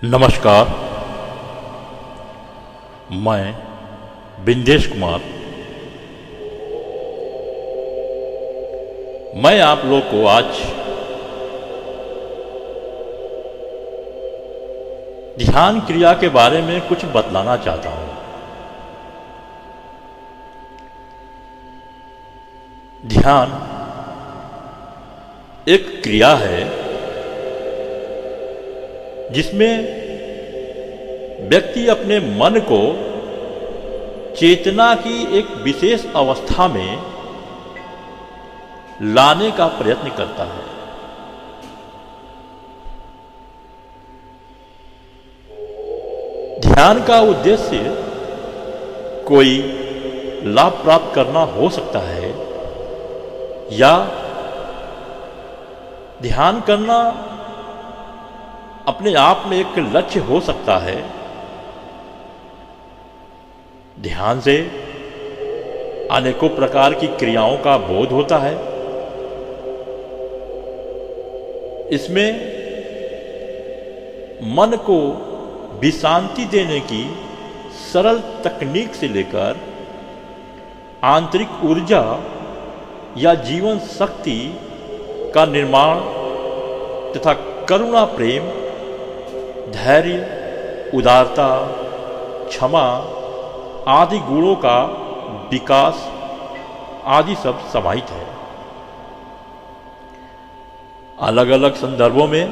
नमस्कार। मैं बिंदेश कुमार। मैं आप लोग को आज ध्यान क्रिया के बारे में कुछ बतलाना चाहता हूं। ध्यान एक क्रिया है जिसमें व्यक्ति अपने मन को चेतना की एक विशेष अवस्था में लाने का प्रयत्न करता है। ध्यान का उद्देश्य कोई लाभ प्राप्त करना हो सकता है या ध्यान करना अपने आप में एक लक्ष्य हो सकता है। ध्यान से अनेकों प्रकार की क्रियाओं का बोध होता है। इसमें मन को विश्रांति देने की सरल तकनीक से लेकर आंतरिक ऊर्जा या जीवन शक्ति का निर्माण तथा करुणा, प्रेम, धैर्य, उदारता, क्षमा आदि गुणों का विकास आदि सब समाहित है। अलग अलग संदर्भों में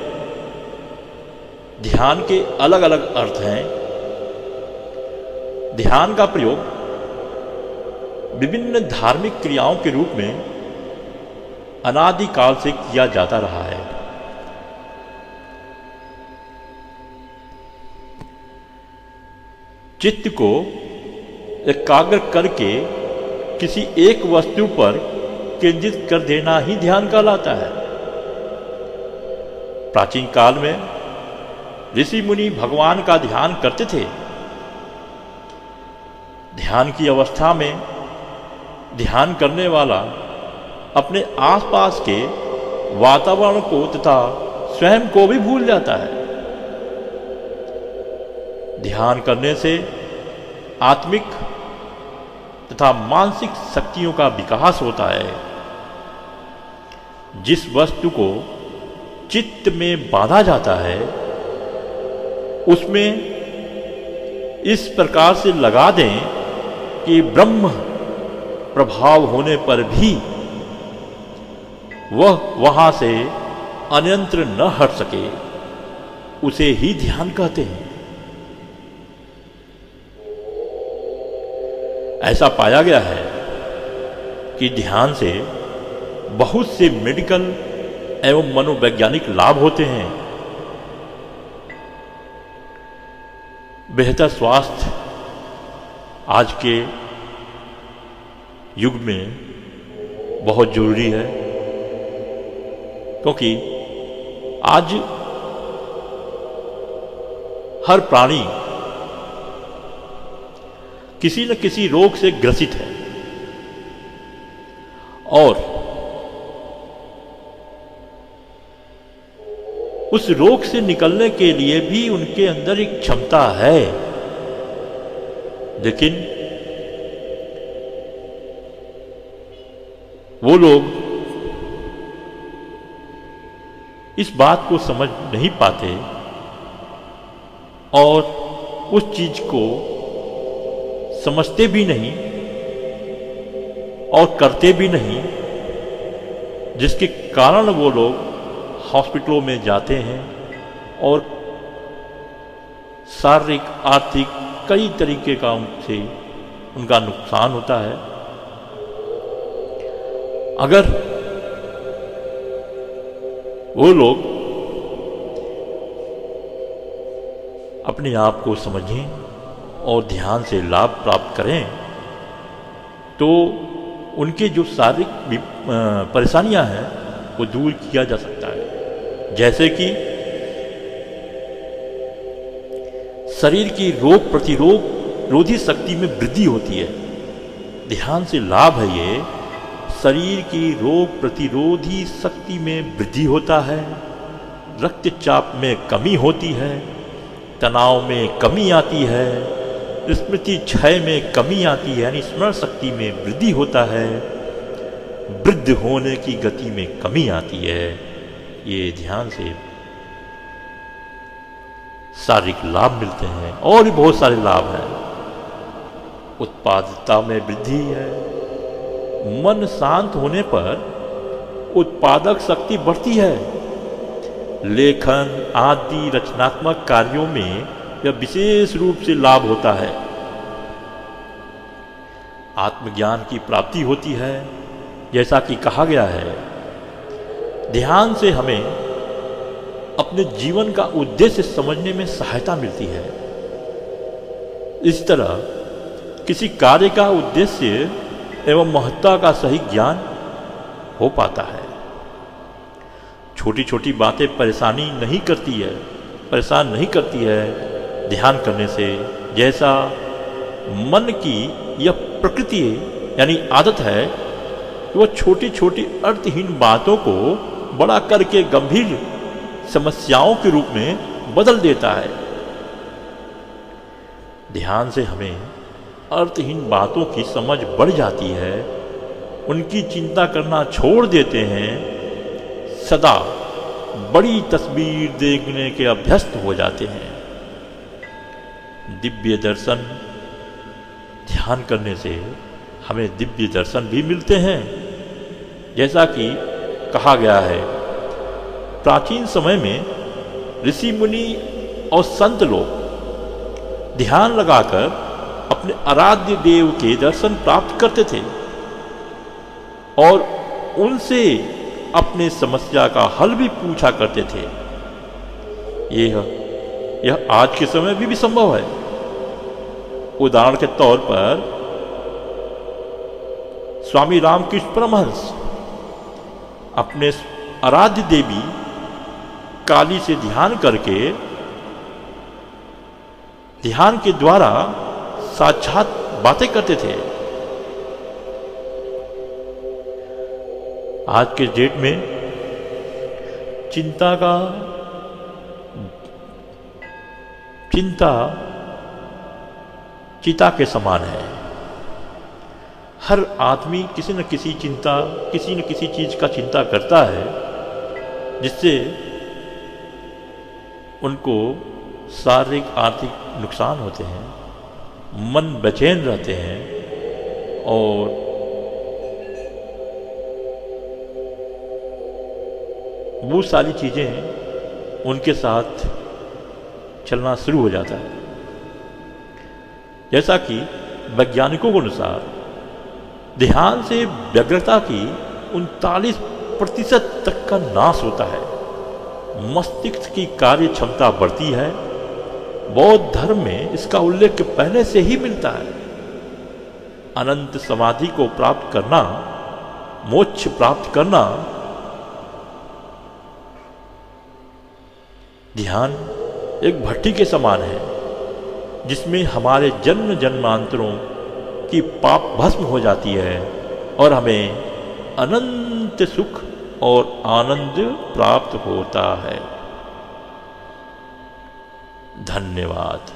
ध्यान के अलग अलग अर्थ हैं। ध्यान का प्रयोग विभिन्न धार्मिक क्रियाओं के रूप में अनादिकाल से किया जाता रहा है। चित्त को एकाग्र करके किसी एक वस्तु पर केंद्रित कर देना ही ध्यान कहलाता है। प्राचीन काल में ऋषि मुनि भगवान का ध्यान करते थे। ध्यान की अवस्था में ध्यान करने वाला अपने आसपास के वातावरण को तथा स्वयं को भी भूल जाता है। ध्यान करने से आत्मिक तथा मानसिक शक्तियों का विकास होता है। जिस वस्तु को चित्त में बांधा जाता है उसमें इस प्रकार से लगा दें कि ब्रह्म प्रभाव होने पर भी वह वहां से अन्यंत्र न हट सके, उसे ही ध्यान कहते हैं। ऐसा पाया गया है कि ध्यान से बहुत से मेडिकल एवं मनोवैज्ञानिक लाभ होते हैं। बेहतर स्वास्थ्य आज के युग में बहुत जरूरी है, क्योंकि आज हर प्राणी किसी न किसी रोग से ग्रसित है और उस रोग से निकलने के लिए भी उनके अंदर एक क्षमता है। लेकिन वो लोग इस बात को समझ नहीं पाते और उस चीज को समझते भी नहीं और करते भी नहीं, जिसके कारण वो लोग हॉस्पिटलों में जाते हैं और शारीरिक, आर्थिक कई तरीके का उनसे उनका नुकसान होता है। अगर वो लोग अपने आप को समझें और ध्यान से लाभ प्राप्त करें तो उनके जो शारीरिक परेशानियां हैं वो दूर किया जा सकता है। जैसे कि शरीर की रोग प्रतिरोधी शक्ति में वृद्धि होती है। ध्यान से लाभ है ये, शरीर की रोग प्रतिरोधी शक्ति में वृद्धि होता है, रक्तचाप में कमी होती है, तनाव में कमी आती है, स्मृति क्षय में कमी आती है, यानी स्मरण शक्ति में वृद्धि होता है, वृद्ध होने की गति में कमी आती है। ये ध्यान से शारीरिक लाभ मिलते हैं और भी बहुत सारे लाभ हैं। उत्पादकता में वृद्धि है, मन शांत होने पर उत्पादक शक्ति बढ़ती है, लेखन आदि रचनात्मक कार्यों में यह विशेष रूप से लाभ होता है। आत्मज्ञान की प्राप्ति होती है, जैसा कि कहा गया है। ध्यान से हमें अपने जीवन का उद्देश्य समझने में सहायता मिलती है। इस तरह किसी कार्य का उद्देश्य एवं महत्ता का सही ज्ञान हो पाता है। छोटी छोटी बातें परेशान नहीं करती है ध्यान करने से। जैसा मन की यह प्रकृति यानी आदत है, वह छोटी छोटी अर्थहीन बातों को बड़ा करके गंभीर समस्याओं के रूप में बदल देता है। ध्यान से हमें अर्थहीन बातों की समझ बढ़ जाती है, उनकी चिंता करना छोड़ देते हैं, सदा बड़ी तस्वीर देखने के अभ्यस्त हो जाते हैं। दिव्य दर्शन, ध्यान करने से हमें दिव्य दर्शन भी मिलते हैं। जैसा कि कहा गया है, प्राचीन समय में ऋषि मुनि और संत लोग ध्यान लगाकर अपने आराध्य देव के दर्शन प्राप्त करते थे और उनसे अपने समस्या का हल भी पूछा करते थे। यह आज के समय भी संभव है। उदाहरण के तौर पर स्वामी रामकृष्ण परमहंस अपने आराध्य देवी काली से ध्यान करके ध्यान के द्वारा साक्षात बातें करते थे। आज के डेट में चिंता चिता के समान है। हर आदमी किसी न किसी चीज का चिंता करता है, जिससे उनको शारीरिक आर्थिक नुकसान होते हैं, मन बेचैन रहते हैं और वो सारी चीज़ें उनके साथ चलना शुरू हो जाता है। जैसा कि वैज्ञानिकों के अनुसार ध्यान से व्यग्रता की 39% तक का नाश होता है। मस्तिष्क की कार्य क्षमता बढ़ती है। बौद्ध धर्म में इसका उल्लेख पहले से ही मिलता है। अनंत समाधि को प्राप्त करना, मोक्ष प्राप्त करना, ध्यान एक भट्टी के समान है, जिसमें हमारे जन्म जन्मांतरों की पाप भस्म हो जाती है और हमें अनंत सुख और आनंद प्राप्त होता है। धन्यवाद।